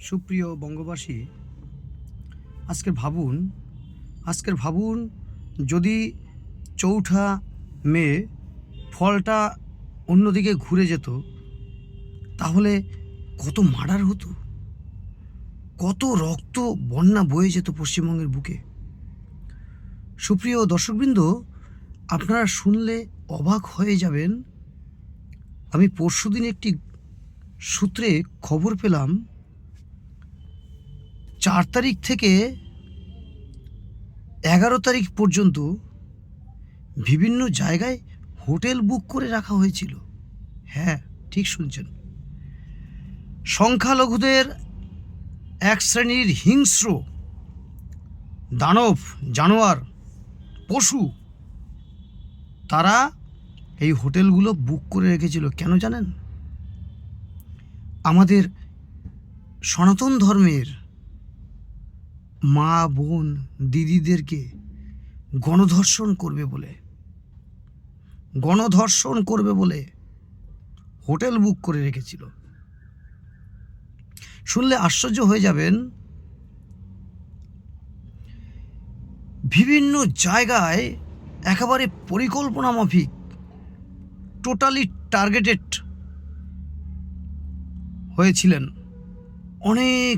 সুপ্রিয় বঙ্গবাসী, আজকের ভাবুন যদি ৪ঠা মে ফলটা অন্যদিকে ঘুরে যেত, তাহলে কত মার্ডার হতো, কত রক্ত বন্যা বয়ে যেত পশ্চিমবঙ্গের বুকে। সুপ্রিয় দর্শকবৃন্দ, আপনারা শুনলে অবাক হয়ে যাবেন। আমি পরশুদিন একটি সূত্রে খবর পেলাম, ৪ তারিখ থেকে ১১ তারিখ পর্যন্ত বিভিন্ন জায়গায় হোটেল বুক করে রাখা হয়েছিল। হ্যাঁ, ঠিক শুনছেন, সংখ্যালঘুদের এক শ্রেণীর হিংস্র দানব, জানোয়ার, পশু, তারা এই হোটেলগুলো বুক করে রেখেছিল। কেন জানেন? আমাদের সনাতন ধর্মের মা, বোন, দিদিদেরকে গণধর্ষণ করবে বলে হোটেল বুক করে রেখেছিল। শুনলে আশ্চর্য হয়ে যাবেন। বিভিন্ন জায়গায় একেবারে পরিকল্পনা মাফিক, টোটালি টার্গেটেড হয়েছিলেন অনেক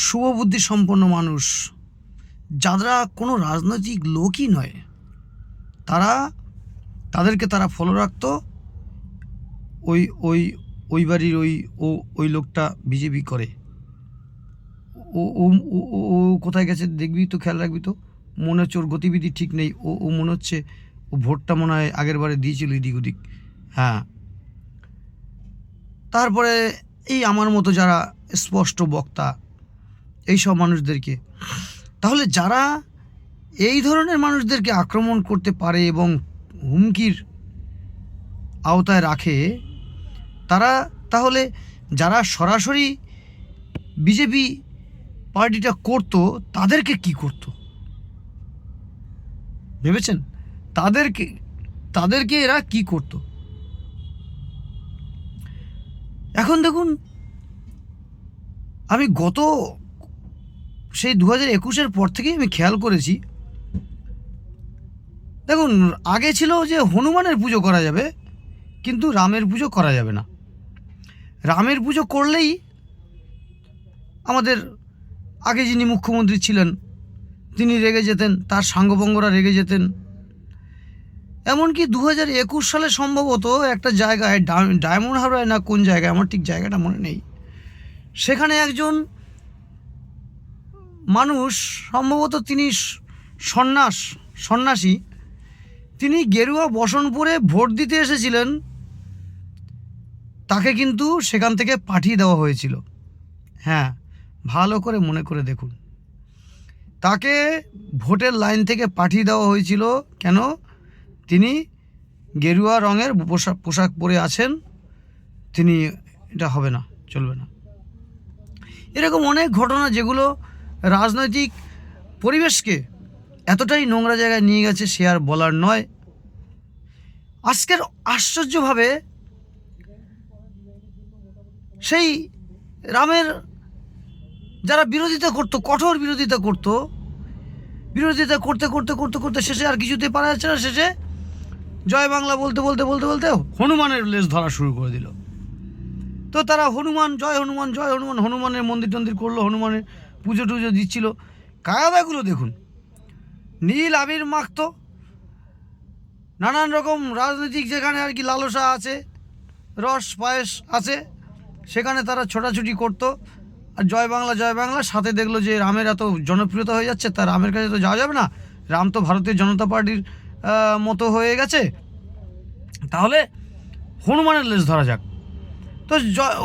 শুভবুদ্ধি সম্পন্ন মানুষ, যারা কোনো রাজনৈতিক লোকই নয়। তাদেরকে ফলো রাখতো। ওই বাড়ির ওই লোকটা বিজেপি করে, ও ও ও ও কোথায় গেছে দেখবি তো, খেয়াল রাখবি তো, মনে হচ্ছে ওর গতিবিধি ঠিক নেই, ও মনে হচ্ছে ও ভোটটা মনে হয় আগের বারে দিয়েছিল এদিক ওদিক। হ্যাঁ, তারপরে এই আমার মতো যারা স্পষ্ট বক্তা, এই সব মানুষদেরকে, তাহলে যারা এই ধরনের মানুষদেরকে আক্রমণ করতে পারে এবং হুমকির আওতায় রাখে, তাহলে যারা সরাসরি বিজেপি পার্টিটা করতো, তাদেরকে কি করতো ভেবেছেন? তাদেরকে এরা কি করতো? এখন দেখুন, আমি সেই 2021-এর পর থেকেই আমি খেয়াল করেছি। দেখুন, আগে ছিল যে হনুমানের পুজো করা যাবে, কিন্তু রামের পুজো করা যাবে না। রামের পুজো করলেই আমাদের আগে যিনি মুখ্যমন্ত্রী ছিলেন তিনি রেগে যেতেন, তার সাঙ্গবঙ্গরা রেগে যেতেন। এমনকি 2021 সালে সম্ভবত একটা জায়গায়, ডায়মন্ড হারবারে না কোন জায়গায়, আমার ঠিক জায়গাটা মনে নেই, সেখানে একজন মানুষ, সম্ভবত তিনি সন্ন্যাসী, তিনি গেরুয়া বসন পরে ভোট দিতে এসেছিলেন, তাকে কিন্তু সেখান থেকে পাঠিয়ে দেওয়া হয়েছিল। হ্যাঁ, ভালো করে মনে করে দেখুন, তাকে ভোটের লাইন থেকে পাঠিয়ে দেওয়া হয়েছিল। কেন? তিনি গেরুয়া রঙের পোশাক পরে আছেন, তিনি, এটা হবে না, চলবে না। এরকম অনেক ঘটনা যেগুলো রাজনৈতিক পরিবেশকে এতটাই নোংরা জায়গায় নিয়ে গেছে, সে আর বলার নয়। আজকের আশ্চর্যভাবে সেই রামের যারা বিরোধিতা করতো, কঠোর বিরোধিতা করতে করতে শেষে আর কিছুতে পারা যাচ্ছে না, শেষে জয় বাংলা বলতে হনুমানের লেজ ধরা শুরু করে দিল। তো তারা হনুমানের মন্দির করলো, হনুমানের পুজো টুজো দিচ্ছিল। কায়দাগুলো দেখুন, নীল আবির মাখতো, নানান রকম রাজনৈতিক যেখানে আর কি লালসা আছে, রস পায়েস আছে, সেখানে তারা ছোটাছুটি করতো। আর জয় বাংলা সাথে দেখলো যে রামের এত জনপ্রিয়তা হয়ে যাচ্ছে, তা রামের কাছে তো যাওয়া যাবে না, রাম তো ভারতীয় জনতা পার্টির মতো হয়ে গেছে, তাহলে হনুমানের লেজ ধরা যাক। তো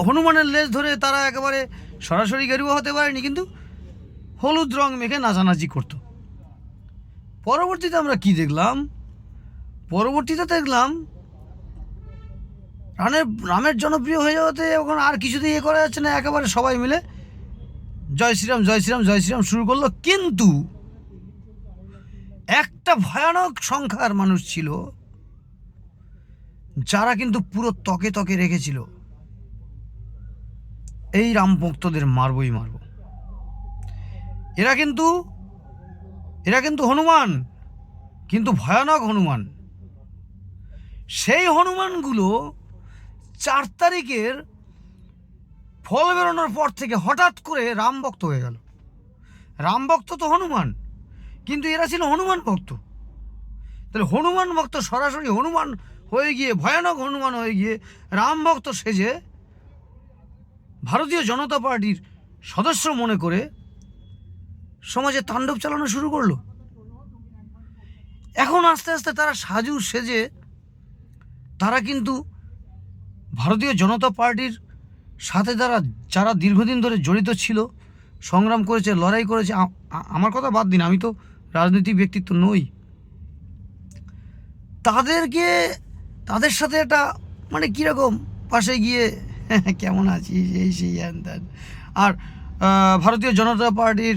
হনুমানের লেজ ধরে তারা একেবারে সরাসরি গেরুয়া হতে পারেনি, কিন্তু হলুদ রং মেখে নাচানাচি করত। পরবর্তীতে আমরা কি দেখলাম? দেখলাম রামের জনপ্রিয় হয়ে যাওয়াতে এখন আর কিছুতেই করা যাচ্ছে না, একেবারে সবাই মিলে জয় শ্রীরাম শুরু করলো। কিন্তু একটা ভয়ানক সংখ্যার মানুষ ছিল যারা কিন্তু পুরো তকে রেখেছিল। এই রাম ভক্তদের মারবই মারব। এরা কিন্তু হনুমান, কিন্তু ভয়ানক হনুমান। সেই হনুমানগুলো 4 তারিখের ফল বেরোনোর পর থেকে হঠাৎ করে রাম ভক্ত হয়ে গেল। রাম ভক্ত তো হনুমান, কিন্তু এরা ছিল হনুমান ভক্ত। তাহলে হনুমান ভক্ত সরাসরি হনুমান হয়ে গিয়ে, ভয়ানক হনুমান হয়ে গিয়ে রাম ভক্ত সেজে ভারতীয় জনতা পার্টির সদস্য মনে করে সমাজে তাণ্ডব চালানো শুরু করলো। এখন আস্তে আস্তে তারা সাজু সেজে তারা কিন্তু ভারতীয় জনতা পার্টির সাথে যারা দীর্ঘদিন ধরে জড়িত ছিল, সংগ্রাম করেছে, লড়াই করেছে, আমার কথা বাদ দিন, আমি তো রাজনৈতিক ব্যক্তিত্ব নই, তাদের সাথে একটা মানে কীরকম পাশে গিয়ে কেমন আছিস এই সেই হ্যান ত্যান। আর ভারতীয় জনতা পার্টির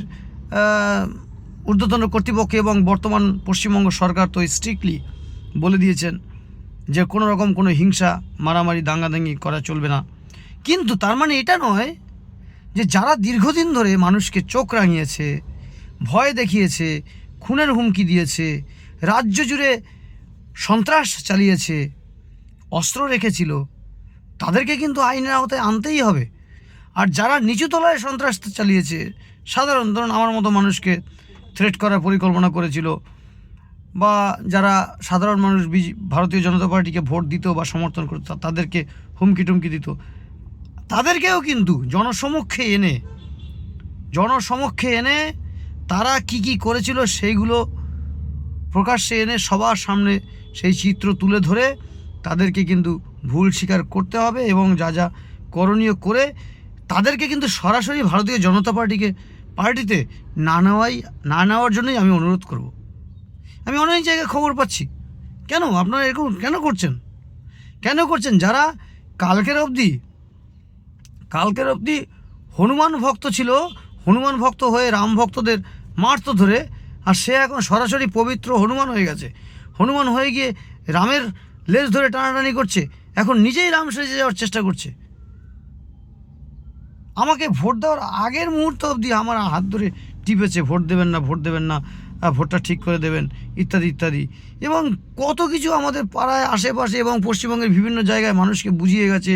ঊর্ধ্বতন কর্তৃপক্ষ এবং বর্তমান পশ্চিমবঙ্গ সরকার তো স্ট্রিক্টলি বলে দিয়েছেন যে কোনো রকম কোনো হিংসা, মারামারি, দাঙ্গাদাঙ্গি করা চলবে না। কিন্তু তার মানে এটা নয় যে যারা দীর্ঘদিন ধরে মানুষকে চোখ রাঙিয়েছে, ভয় দেখিয়েছে, খুনের হুমকি দিয়েছে, রাজ্য জুড়ে সন্ত্রাস চালিয়েছে, অস্ত্র রেখেছিল, তাদেরকে কিন্তু আইনের আওতায় আনতেই হবে। আর যারা নিচু তলায় সন্ত্রাস চালিয়েছে, সাধারণ ধরুন আমার মতো মানুষকে থ্রেট করার পরিকল্পনা করেছিল, বা যারা সাধারণ মানুষ ভারতীয় জনতা পার্টিকে ভোট দিত বা সমর্থন করত, তাদেরকে হুমকি টুমকি দিত, তাদেরকেও কিন্তু জনসমক্ষে এনে তারা কি করেছিল সেইগুলো প্রকাশ্যে এনে সবার সামনে সেই চিত্র তুলে ধরে তাদেরকে কিন্তু ভুল স্বীকার করতে হবে, এবং যা যা করণীয় করে তাদেরকে কিন্তু সরাসরি ভারতীয় জনতা পার্টিতে না নেওয়ার জন্যই আমি অনুরোধ করব। আমি অনেক জায়গায় খবর পাচ্ছি, কেন আপনারা এরকম কেন করছেন? যারা কালকের অবধি হনুমান ভক্ত ছিল, হনুমান ভক্ত হয়ে রাম ভক্তদের মারত ধরে, আর সে এখন সরাসরি পবিত্র হনুমান হয়ে গেছে। হনুমান হয়ে গিয়ে রামের লেজ ধরে টানাটানি করছে, এখন নিজেই রাম সেজে যাওয়ার চেষ্টা করছে। আমাকে ভোট দেওয়ার আগের মুহূর্ত অবধি আমার হাত ধরে টিপেছে, ভোট দেবেন না, ভোটটা ঠিক করে দেবেন, ইত্যাদি, এবং কত কিছু আমাদের পাড়ায়, আশেপাশে এবং পশ্চিমবঙ্গের বিভিন্ন জায়গায় মানুষকে বুঝিয়ে গেছে,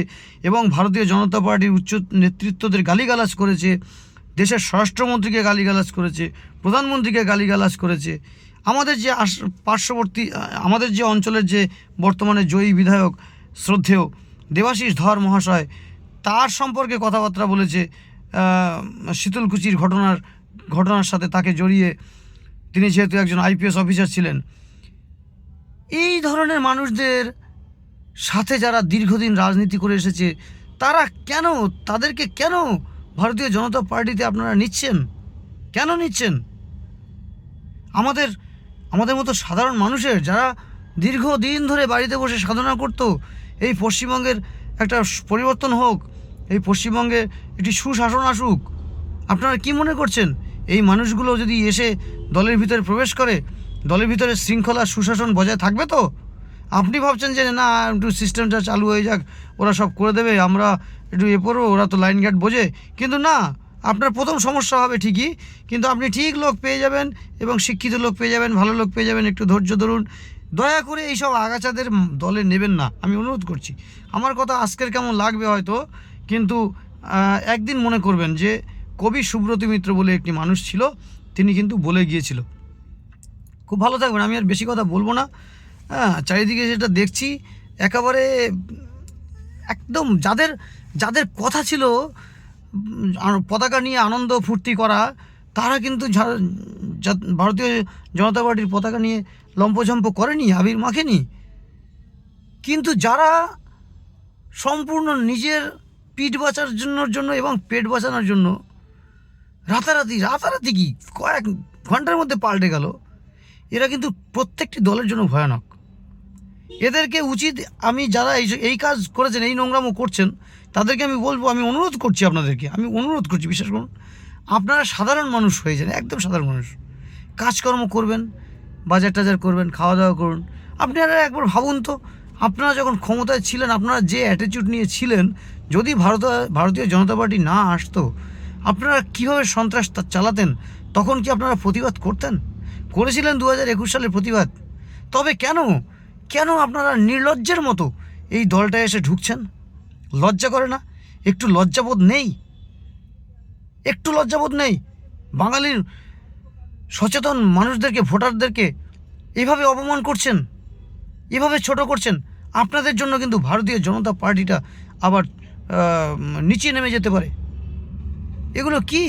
এবং ভারতীয় জনতা পার্টির উচ্চ নেতৃত্বদের গালিগালাজ করেছে, দেশের স্বরাষ্ট্রমন্ত্রীকে গালিগালাজ করেছে, প্রধানমন্ত্রীকে গালিগালাজ করেছে। আমাদের যে পার্শ্ববর্তী, আমাদের যে অঞ্চলের যে বর্তমানে জয়ী বিধায়ক শ্রদ্ধেয় দেবাশিস ধর মহাশয়, তার সম্পর্কে কথাবার্তা বলেছে, শীতলকুচির ঘটনার সাথে তাকে জড়িয়ে, তিনি যেহেতু একজন IPS অফিসার ছিলেন। এই ধরনের মানুষদের সাথে যারা দীর্ঘদিন রাজনীতি করে এসেছে, তাদেরকে কেন ভারতীয় জনতা পার্টিতে আপনারা নিচ্ছেন? কেন নিচ্ছেন? আমাদের মতো সাধারণ মানুষের, যারা দীর্ঘদিন ধরে বাড়িতে বসে সাধনা করত, এই পশ্চিমবঙ্গের একটা পরিবর্তন হোক, এই পশ্চিমবঙ্গে একটি সুশাসন আসুক, আপনারা কি মনে করছেন এই মানুষগুলো যদি এসে দলের ভিতরে প্রবেশ করে, দলের ভিতরে শৃঙ্খলা সুশাসন বজায় থাকবে? তো আপনি ভাবছেন যে না, একটু সিস্টেমটা চালু হয়ে যাক, ওরা সব করে দেবে, আমরা একটু পড়বো, ওরা তো লাইন গার্ড বোঝে। কিন্তু না, আপনার প্রথম সমস্যা হবে ঠিকই, কিন্তু আপনি ঠিক লোক পেয়ে যাবেন, এবং শিক্ষিত লোক পেয়ে যাবেন, ভালো লোক পেয়ে যাবেন। একটু ধৈর্য ধরুন, দয়া করে এইসব আগাছাদের দলে নেবেন না, আমি অনুরোধ করছি। আমার কথা আজকের কেমন লাগবে হয়তো, কিন্তু একদিন মনে করবেন যে কবি সুব্রত মিত্র বলে একটি মানুষ ছিল, তিনি কিন্তু বলে গিয়েছিল। খুব ভালো থাকবেন, আমি আর বেশি কথা বলবো না। চারিদিকে যেটা দেখছি, একেবারে একদম যাদের কথা ছিল পতাকা নিয়ে আনন্দ ফুর্তি করা, তারা কিন্তু ভারতীয় জনতা পার্টির পতাকা নিয়ে লম্পঝম্প করেনি, আবির মাখেনি। কিন্তু যারা সম্পূর্ণ নিজের পিঠ বাঁচানোর জন্য এবং পেট বাঁচানোর জন্য রাতারাতি কি কয়েক ঘন্টার মধ্যে পাল্টে গেল, এরা কিন্তু প্রত্যেকটি দলের জন্য ভয়ানক। এদেরকে উচিত, আমি যারা এই কাজ করেছেন, এই নোংরামো করছেন, তাদেরকে আমি বলবো, আমি অনুরোধ করছি আপনাদেরকে, বিশ্বাস করুন, আপনারা সাধারণ মানুষ হয়ে যান, একদম সাধারণ মানুষ, কাজকর্ম করবেন, বাজার টাজার করবেন, খাওয়া দাওয়া করুন। আপনারা একবার ভাবুন তো, আপনারা যখন ক্ষমতায় ছিলেন, আপনারা যে অ্যাটিটিউড নিয়ে ছিলেন, যদি ভারতীয় জনতা পার্টি না আসতো, আপনারা কীভাবে সন্ত্রাস চালাতেন, তখন কি আপনারা প্রতিবাদ করতেন? করেছিলেন 2021 সালের প্রতিবাদ। তবে কেন আপনারা নির্লজ্জের মতো এই দলটায় এসে ঢুকছেন? লজ্জা করে না? একটু লজ্জাবোধ নেই? একটু লজ্জাবোধ নেই? বাঙালির সচেতন মানুষদেরকে, ভোটারদেরকে এভাবে অপমান করছেন, এভাবে ছোট করছেন। আপনাদের জন্য কিন্তু ভারতীয় জনতা পার্টিটা আবার নিচে নেমে যেতে পারে। এগুলো কি?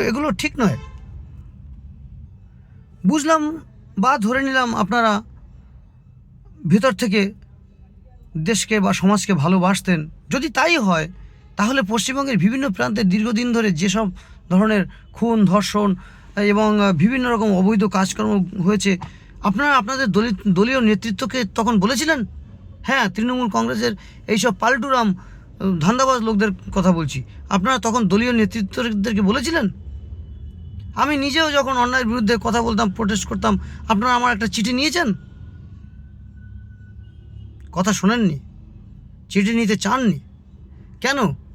এগুলো ঠিক নয়। বুঝলাম বা ধরে নিলাম আপনারা ভেতর থেকে দেশকে বা সমাজকে ভালোবাসতেন। যদি তাই হয়, তাহলে পশ্চিমবঙ্গের বিভিন্ন প্রান্তে দীর্ঘদিন ধরে যেসব ধরনের খুন, ধর্ষণ এবং বিভিন্ন রকম অবৈধ কাজকর্ম হয়েছে, আপনারা আপনাদের দলীয় নেতৃত্বকে তখন বলেছিলেন? হ্যাঁ, তৃণমূল কংগ্রেসের এইসব পাল্টুরাম ধান্দাবাজ লোকদের কথা বলছি। আপনারা তখন দলীয় নেতৃত্বদেরকে বলেছিলেন? আমি নিজেও যখন অন্যায়ের বিরুদ্ধে কথা বলতাম, প্রোটেস্ট করতাম, আপনারা আমার একটা চিঠি নিয়েছেন? কথা শোনেননি? চিঠি নিতে চাননি?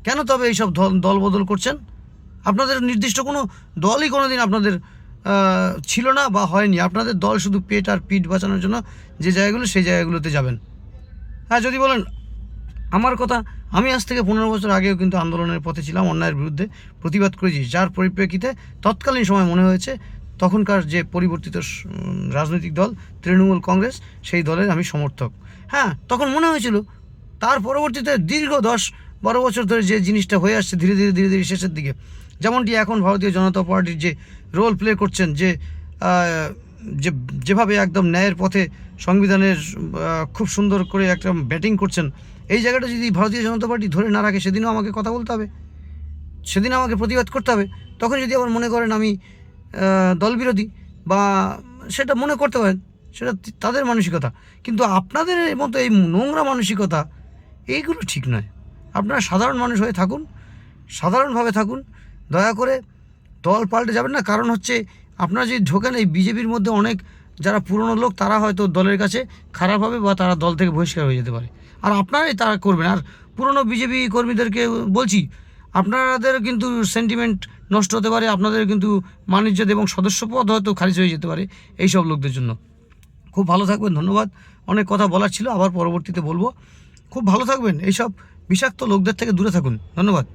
কেন তবে এইসব দল বদল করছেন? আপনাদের নির্দিষ্ট কোনো দলই কোনো দিন আপনাদের ছিল না বা হয়নি। আপনাদের দল শুধু পেট আর পিঠ বাঁচানোর জন্য যে জায়গাগুলো, সেই জায়গাগুলোতে যাবেন। হ্যাঁ, যদি বলেন আমার কথা, আমি আজ থেকে 15 বছর আগেও কিন্তু আন্দোলনের পথে ছিলাম, অন্যায়ের বিরুদ্ধে প্রতিবাদ করেছি, যার পরিপ্রেক্ষিতে তৎকালীন সময় মনে হয়েছে তখনকার যে পরিবর্তিত রাজনৈতিক দল তৃণমূল কংগ্রেস, সেই দলের আমি সমর্থক। হ্যাঁ, তখন মনে হয়েছিল। তার পরবর্তীতে দীর্ঘ 10-12 বছর ধরে যে জিনিসটা হয়ে আসছে ধীরে ধীরে শেষের দিকে, যেমনটি এখন ভারতীয় জনতা পার্টির যে রোল প্লে করছেন, যেভাবে একদম ন্যায়ের পথে সংবিধানের খুব সুন্দর করে একটা ব্যাটিং করছেন, এই জায়গাটা যদি ভারতীয় জনতা পার্টি ধরে না রাখে, সেদিনও আমাকে কথা বলতে হবে, সেদিন আমাকে প্রতিবাদ করতে হবে। তখন যদি আবার মনে করেন আমি দলবিরোধী, বা সেটা মনে করতে পারেন, সেটা তাদের মানসিকতা। কিন্তু আপনাদের মতো এই নোংরা মানসিকতা, এইগুলো ঠিক নয়। আপনারা সাধারণ মানুষ হয়ে থাকুন, সাধারণভাবে থাকুন, দয়া করে দল পাল্টে যাবেন না। কারণ হচ্ছে, আপনারা যদি ঢোকেন এই বিজেপির মধ্যে, অনেক যারা পুরনো লোক তারা হয়তো দলের কাছে খারাপ হবে বা তারা দল থেকে বহিষ্কার হয়ে যেতে পারে, আর আপনারাই তারা করবেন। আর পুরনো বিজেপি কর্মীদেরকে বলছি, আপনাদের কিন্তু সেন্টিমেন্ট নষ্ট হতে পারে, আপনাদের কিন্তু মান-ইজ্জত এবং সদস্যপদ হয়তো খারিজ হয়ে যেতে পারে এইসব লোকদের জন্য। খুব ভালো থাকবেন, ধন্যবাদ। অনেক কথা বলার ছিল, আবার পরবর্তীতে বলবো। খুব ভালো থাকবেন, এইসব বিষাক্ত লোকদের থেকে দূরে থাকুন। ধন্যবাদ।